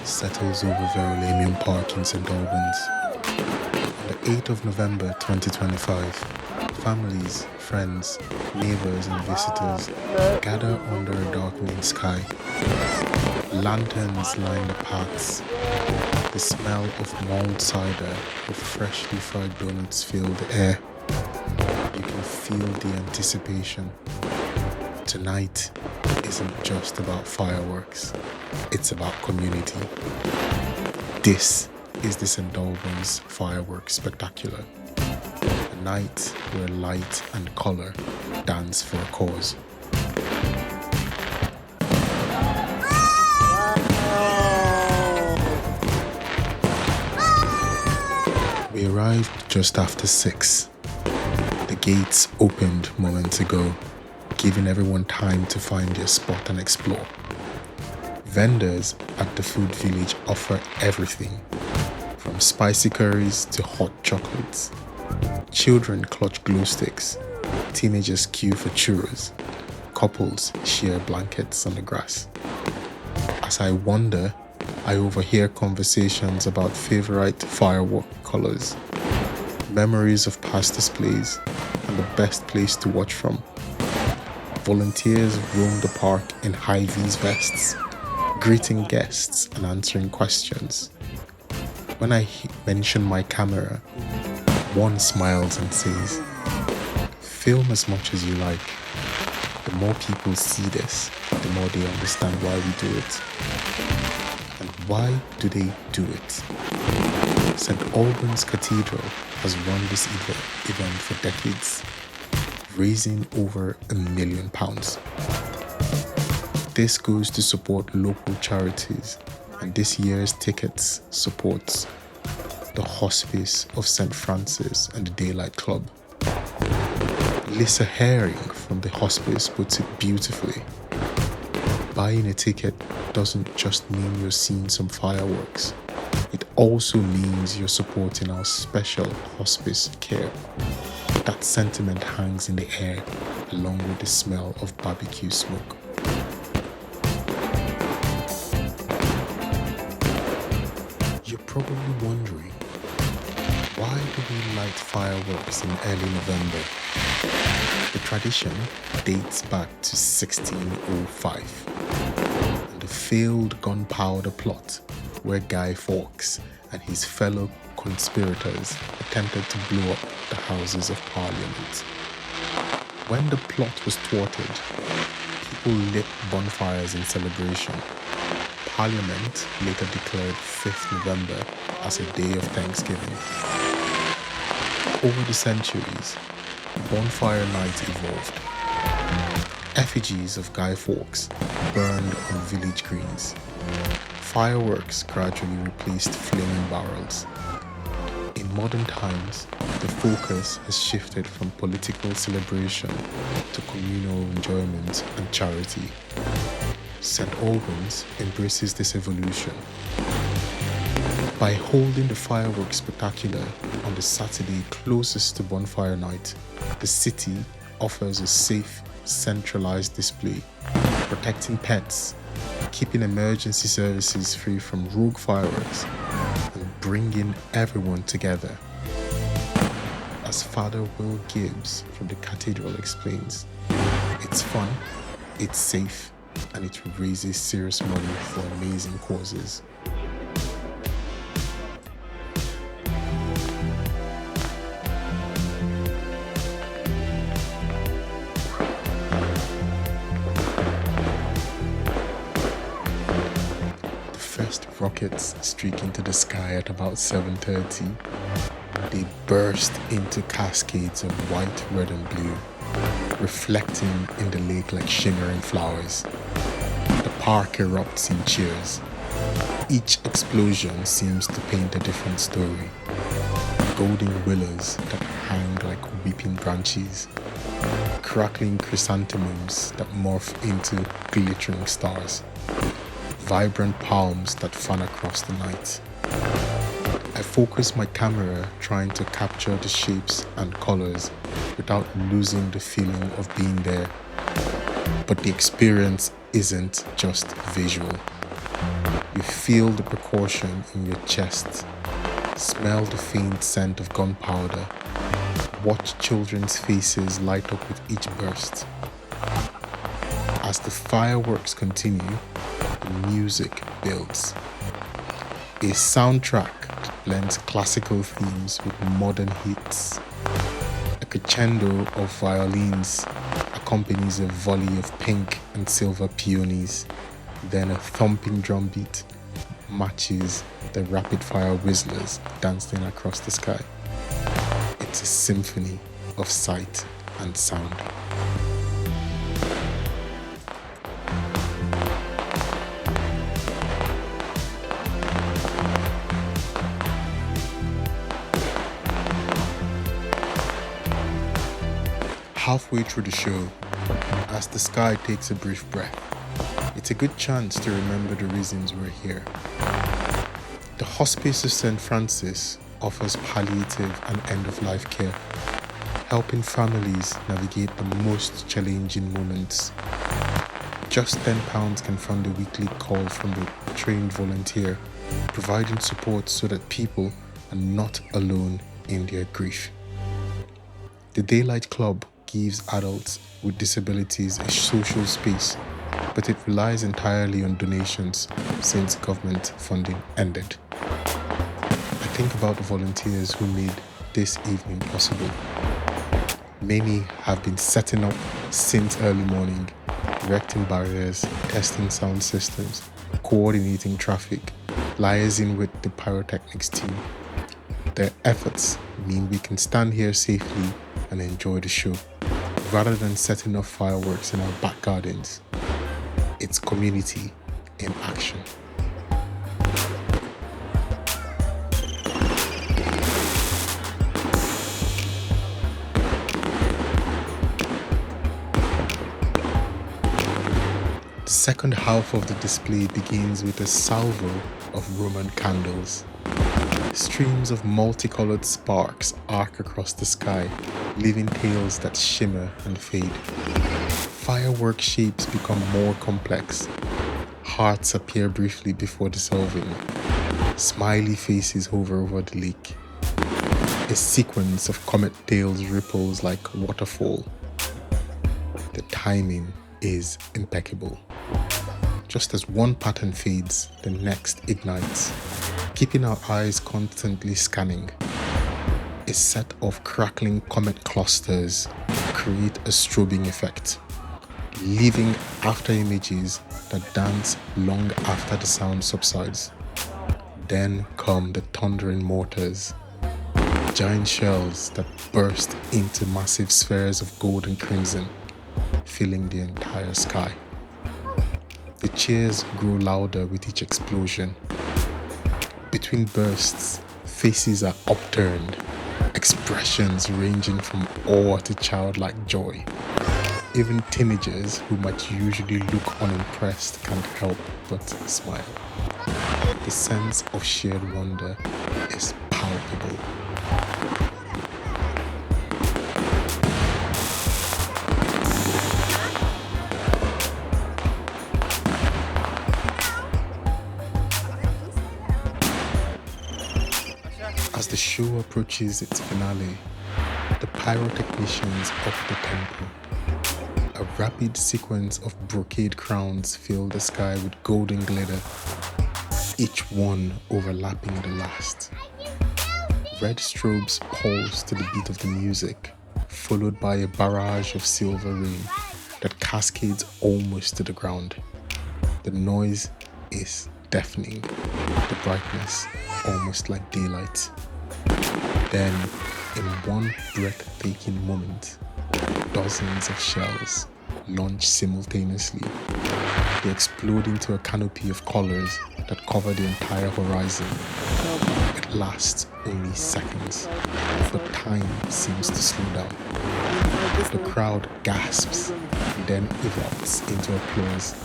settles over Verulamium Park in St. Albans. On the 8th of November 2025, families, friends, neighbors and visitors gather under a darkening sky. Lanterns line the paths. The smell of mulled cider or freshly fried donuts fill the air. You can feel the anticipation. Tonight isn't just about fireworks, it's about community. This is the St. Albans Fireworks Spectacular, a night where light and colour dance for a cause. We arrived just after 6. The gates opened moments ago, giving everyone time to find their spot and explore. Vendors at the food village offer everything, from spicy curries to hot chocolates. Children clutch glow sticks, teenagers queue for churros, couples share blankets on the grass. As I wander, I overhear conversations about favorite firework colors, memories of past displays, and the best place to watch from. Volunteers roam the park in high-vis vests, greeting guests and answering questions. When I mention my camera, one smiles and says, "Film as much as you like. The more people see this, the more they understand why we do it." And why do they do it? St. Albans Cathedral has run this event for decades, raising over £1 million. This goes to support local charities, and this year's tickets supports the Hospice of St. Francis and the Daylight Club. Lisa Herring from the Hospice puts it beautifully. Buying a ticket doesn't just mean you're seeing some fireworks. It also means you're supporting our special hospice care. That sentiment hangs in the air along with the smell of barbecue smoke. You're probably wondering, why do we light fireworks in early November? The tradition dates back to 1605 and the failed gunpowder plot where Guy Fawkes and his fellow conspirators attempted to blow up the Houses of Parliament. When the plot was thwarted, people lit bonfires in celebration. Parliament later declared 5th November as a day of Thanksgiving. Over the centuries, Bonfire Night evolved. Effigies of Guy Fawkes burned on village greens. Fireworks gradually replaced flaming barrels. In modern times, the focus has shifted from political celebration to communal enjoyment and charity. St. Albans embraces this evolution. By holding the fireworks spectacular on the Saturday closest to Bonfire Night, the city offers a safe, centralized display, protecting pets, keeping emergency services free from rogue fireworks, and bringing everyone together. As Father Will Gibbs from the Cathedral explains, it's fun, it's safe, and it raises serious money for amazing causes. Rockets streak into the sky at about 7:30. They burst into cascades of white, red and blue, reflecting in the lake like shimmering flowers. The park erupts in cheers. Each explosion seems to paint a different story. Golden willows that hang like weeping branches, crackling chrysanthemums that morph into glittering stars, vibrant palms that fan across the night. I focus my camera trying to capture the shapes and colors without losing the feeling of being there. But the experience isn't just visual. You feel the precaution in your chest, smell the faint scent of gunpowder, watch children's faces light up with each burst. As the fireworks continue, the music builds. A soundtrack that blends classical themes with modern hits. A crescendo of violins accompanies a volley of pink and silver peonies. Then a thumping drum beat matches the rapid-fire whistlers dancing across the sky. It's a symphony of sight and sound. Halfway through the show, as the sky takes a brief breath, it's a good chance to remember the reasons we're here. The Hospice of St. Francis offers palliative and end-of-life care, helping families navigate the most challenging moments. Just £10 can fund a weekly call from the trained volunteer, providing support so that people are not alone in their grief. The Daylight Club gives adults with disabilities a social space, but it relies entirely on donations since government funding ended. I think about the volunteers who made this evening possible. Many have been setting up since early morning, erecting barriers, testing sound systems, coordinating traffic, liaising with the pyrotechnics team. Their efforts mean we can stand here safely and enjoy the show, rather than setting off fireworks in our back gardens. It's community in action. The second half of the display begins with a salvo of Roman candles. Streams of multicolored sparks arc across the sky, leaving tails that shimmer and fade. Firework shapes become more complex. Hearts appear briefly before dissolving. Smiley faces hover over the lake. A sequence of comet tails ripples like a waterfall. The timing is impeccable. Just as one pattern fades, the next ignites, keeping our eyes constantly scanning. A set of crackling comet clusters create a strobing effect, leaving after images that dance long after the sound subsides. Then come the thundering mortars, giant shells that burst into massive spheres of gold and crimson, filling the entire sky. The cheers grow louder with each explosion. Between bursts, faces are upturned, expressions ranging from awe to childlike joy. Even teenagers who might usually look unimpressed can't help but smile. The sense of shared wonder is palpable. As the show approaches its finale, the pyrotechnicians up the tempo. A rapid sequence of brocade crowns fill the sky with golden glitter, each one overlapping the last. Red strobes pulse to the beat of the music, followed by a barrage of silver rain that cascades almost to the ground. The noise is deafening, the brightness almost like daylight. Then, in one breathtaking moment, dozens of shells launch simultaneously. They explode into a canopy of colors that cover the entire horizon. It lasts only seconds, but time seems to slow down. The crowd gasps, then erupts into applause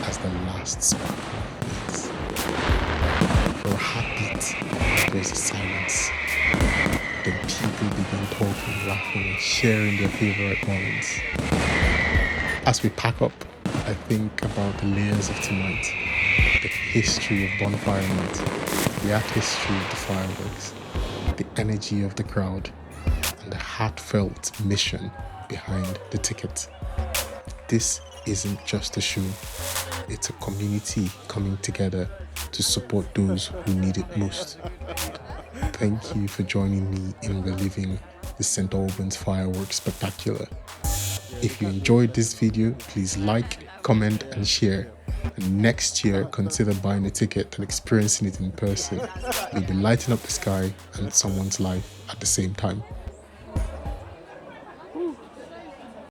as the last spark fades. For a heartbeat, there's a silence. Then people begin talking, laughing, and sharing their favorite moments. As we pack up, I think about the layers of tonight. the history of Bonfire Night, the art history of the fireworks, the energy of the crowd, and the heartfelt mission behind the ticket. This isn't just a show, it's a community coming together to support those who need it most. Thank you for joining me in reliving the St. Albans Fireworks Spectacular. If you enjoyed this video, please like, comment and share. And next year, consider buying a ticket and experiencing it in person. You'll be lighting up the sky and someone's life at the same time.